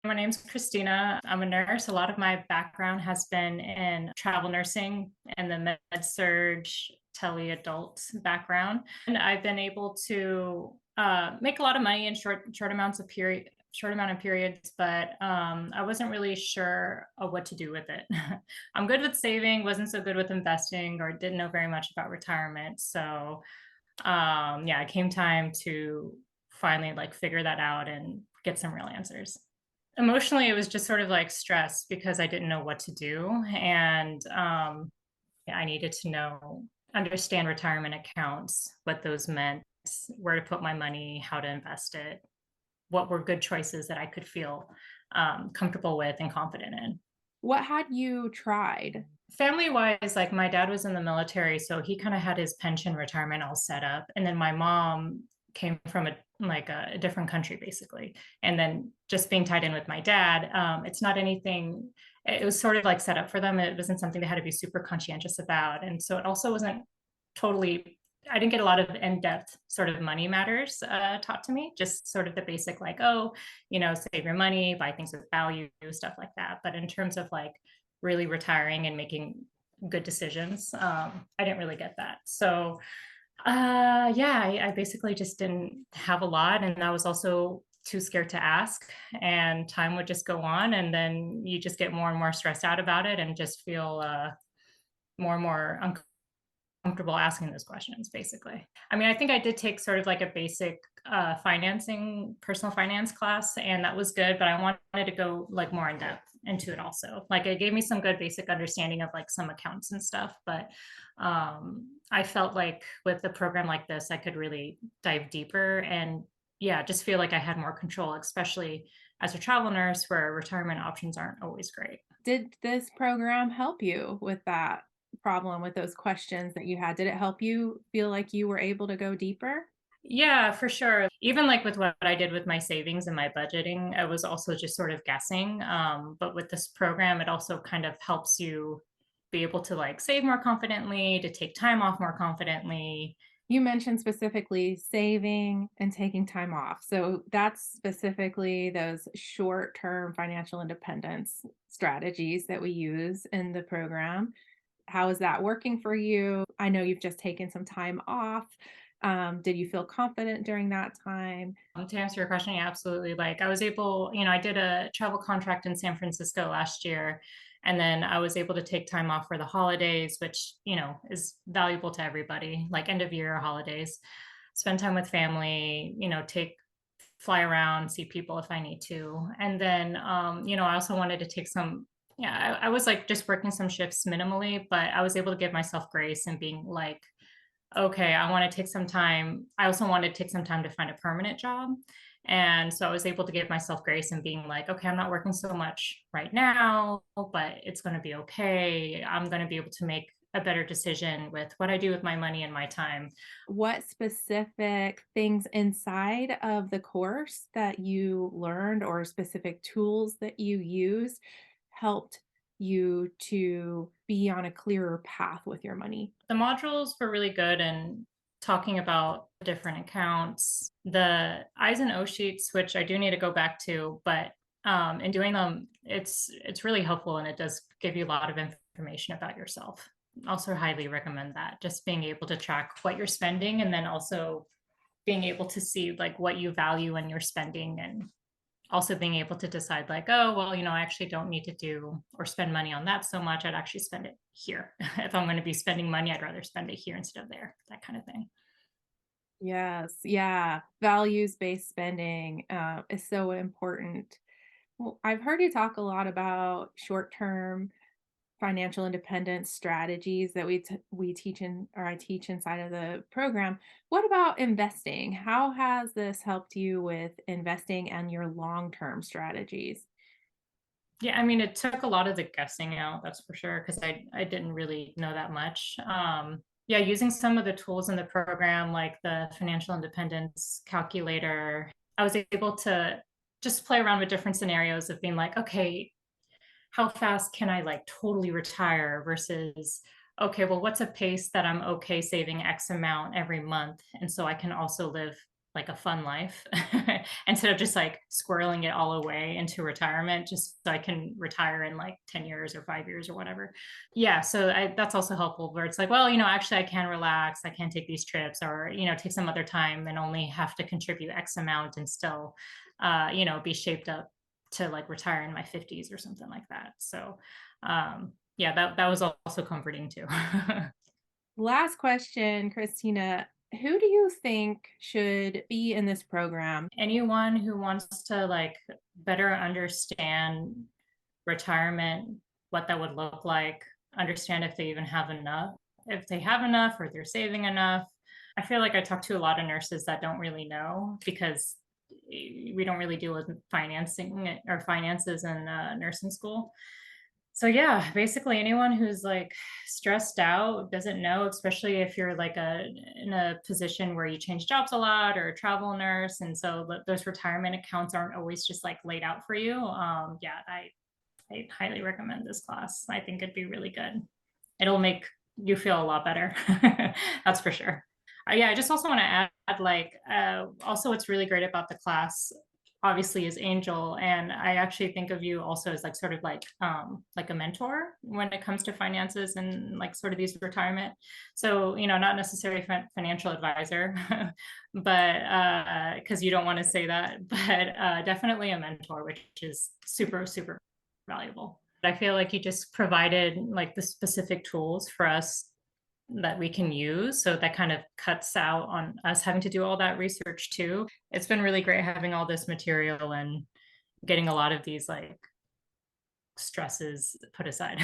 My name's Christina. I'm a nurse. A lot of my background has been in travel nursing and the med surg tele adult background. And I've been able to make a lot of money in short amount of periods, but I wasn't really sure of what to do with it. I'm good with saving, wasn't so good with investing, or didn't know very much about retirement. So yeah, it came time to finally like figure that out and get some real answers. Emotionally, it was just sort of like stress because I didn't know what to do. And yeah, I needed to understand retirement accounts, what those meant, where to put my money, how to invest it, what were good choices that I could feel comfortable with and confident in. What had you tried? Family wise, like my dad was in the military, so he kind of had his pension retirement all set up. And then my mom came from a different country basically. And then just being tied in with my dad, it's not anything, it was sort of like set up for them. It wasn't something they had to be super conscientious about. And so it also wasn't totally, I didn't get a lot of in-depth sort of money matters taught to me, just sort of the basic like, oh, save your money, buy things with value, stuff like that. But in terms of like really retiring and making good decisions, I didn't really get that. So yeah, I basically just didn't have a lot, and I was also too scared to ask, and time would just go on, and then you just get more and more stressed out about it and just feel more and more uncomfortable asking those questions, basically. I mean, I think I did take sort of like a basic personal finance class, and that was good, but I wanted to go like more in depth into it also. Like it gave me some good basic understanding of like some accounts and stuff, but I felt like with a program like this, I could really dive deeper and yeah, just feel like I had more control, especially as a travel nurse where retirement options aren't always great. Did this program help you with that problem, with those questions that you had? Did it help you feel like you were able to go deeper? Yeah, for sure. Even like with what I did with my savings and my budgeting, I was also just sort of guessing. But with this program, it also kind of helps you be able to like save more confidently, to take time off more confidently. You mentioned specifically saving and taking time off. So that's specifically those short-term financial independence strategies that we use in the program. How is that working for you? I know you've just taken some time off. Did you feel confident during that time? To answer your question, yeah, absolutely. Like I was able, I did a travel contract in San Francisco last year, and then I was able to take time off for the holidays, which, is valuable to everybody, like end of year holidays, spend time with family, fly around, see people if I need to. And then, I also wanted to take some, yeah, I was like just working some shifts minimally, but I was able to give myself grace and being like, okay, I want to take some time. I also wanted to take some time to find a permanent job. And so I was able to give myself grace and being like, okay, I'm not working so much right now, but it's going to be okay. I'm going to be able to make a better decision with what I do with my money and my time. What specific things inside of the course that you learned or specific tools that you used helped you to be on a clearer path with your money? The modules were really good and talking about different accounts, the I's and O sheets, which I do need to go back to, but in doing them, it's really helpful and it does give you a lot of information about yourself. Also highly recommend that. Just being able to track what you're spending and then also being able to see like what you value when you're spending and also being able to decide like, oh, well, I actually don't need to do or spend money on that so much. I'd actually spend it here. If I'm going to be spending money, I'd rather spend it here instead of there, that kind of thing. Yes, yeah. Values-based spending is so important. Well, I've heard you talk a lot about short-term financial independence strategies that we teach in or I teach inside of the program. What about investing? How has this helped you with investing and your long-term strategies? Yeah, I mean, it took a lot of the guessing out, that's for sure, because I didn't really know that much. Yeah, using some of the tools in the program, like the financial independence calculator, I was able to just play around with different scenarios of being like, okay, how fast can I like totally retire versus, okay, well, what's a pace that I'm okay saving X amount every month? And so I can also live like a fun life instead of just like squirreling it all away into retirement just so I can retire in like 10 years or 5 years or whatever. Yeah, so that's also helpful where it's like, well, actually I can relax, I can take these trips or, take some other time and only have to contribute X amount and still, be shaped up to like retire in my 50s or something like that. So, yeah, that was also comforting too. Last question, Christina. Who do you think should be in this program? Anyone who wants to like better understand retirement, what that would look like, understand if they even have enough, if they have enough or they're saving enough. I feel like I talk to a lot of nurses that don't really know because we don't really deal with financing or finances in nursing school. So yeah, basically anyone who's like stressed out, doesn't know, especially if you're like in a position where you change jobs a lot or a travel nurse, and so those retirement accounts aren't always just like laid out for you. Yeah, I highly recommend this class. I think it'd be really good. It'll make you feel a lot better. That's for sure. Yeah, I just also want to add, like, also what's really great about the class, obviously, is Angel, and I actually think of you also as like sort of like a mentor when it comes to finances and like sort of these retirement. So not necessarily financial advisor, but because you don't want to say that, but definitely a mentor, which is super super valuable. I feel like you just provided like the specific tools for us that we can use. So that kind of cuts out on us having to do all that research too. It's been really great having all this material and getting a lot of these like stresses put aside.